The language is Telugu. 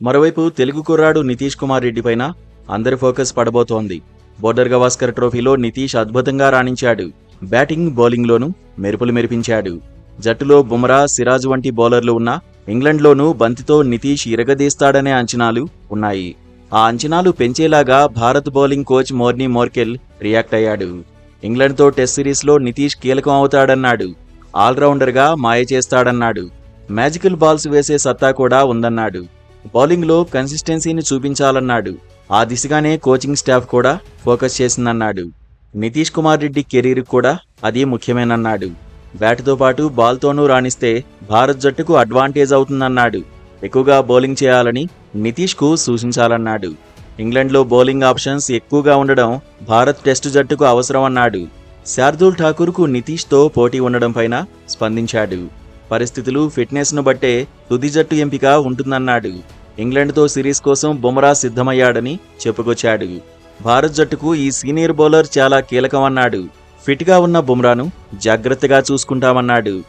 మరోవైపు తెలుగు కుర్రాడు నితీష్ కుమార్ రెడ్డి పైన అందరి ఫోకస్ పడబోతోంది. బోర్డర్ గవాస్కర్ ట్రోఫీలో నితీష్ అద్భుతంగా రాణించాడు. బ్యాటింగ్, బౌలింగ్లోనూ మెరుపులు మెరిపించాడు. జట్టులో బుమ్రా, సిరాజ్ వంటి బౌలర్లు ఉన్నా ఇంగ్లండ్లోనూ బంతితో నితీష్ ఇరగదీస్తాడనే అంచనాలు ఉన్నాయి. ఆ అంచనాలు పెంచేలాగా Bharat bowling coach Morne Morkel react అయ్యాడు. ఇంగ్లండ్తో టెస్ట్ సిరీస్లో నితీష్ కీలకం అవుతాడన్నాడు. ఆల్రౌండర్గా మాయ చేస్తాడన్నాడు. మ్యాజికల్ బాల్స్ వేసే సత్తా కూడా ఉందన్నాడు. బౌలింగ్లో కన్సిస్టెన్సీని చూపించాలన్నాడు. ఆ దిశగానే కోచింగ్ స్టాఫ్ కూడా ఫోకస్ చేసిందన్నాడు. నితీష్ కుమార్ రెడ్డి కెరీర్ కూడా అది ముఖ్యమేనన్నాడు. బ్యాట్తో పాటు బాల్తోనూ రాణిస్తే భారత్ జట్టుకు అడ్వాంటేజ్ అవుతుందన్నాడు. ఎక్కువగా బౌలింగ్ చేయాలని నితీష్కు సూచించాలన్నాడు. ఇంగ్లండ్లో బౌలింగ్ ఆప్షన్స్ ఎక్కువగా ఉండడం భారత్ టెస్టు జట్టుకు అవసరమన్నాడు. శార్దూల్ ఠాకూర్కు నితీష్తో పోటీ ఉండడం పైన స్పందించాడు. పరిస్థితులు, ఫిట్నెస్ను బట్టే తుది జట్టు ఎంపిక ఉంటుందన్నాడు. ఇంగ్లండ్తో సిరీస్ కోసం బుమ్రా సిద్ధమయ్యాడని చెప్పుకొచ్చాడు. భారత్ జట్టుకు ఈ సీనియర్ బౌలర్ చాలా కీలకమన్నాడు. ఫిట్గా ఉన్న బుమ్రాను జాగ్రత్తగా చూసుకుంటామన్నాడు.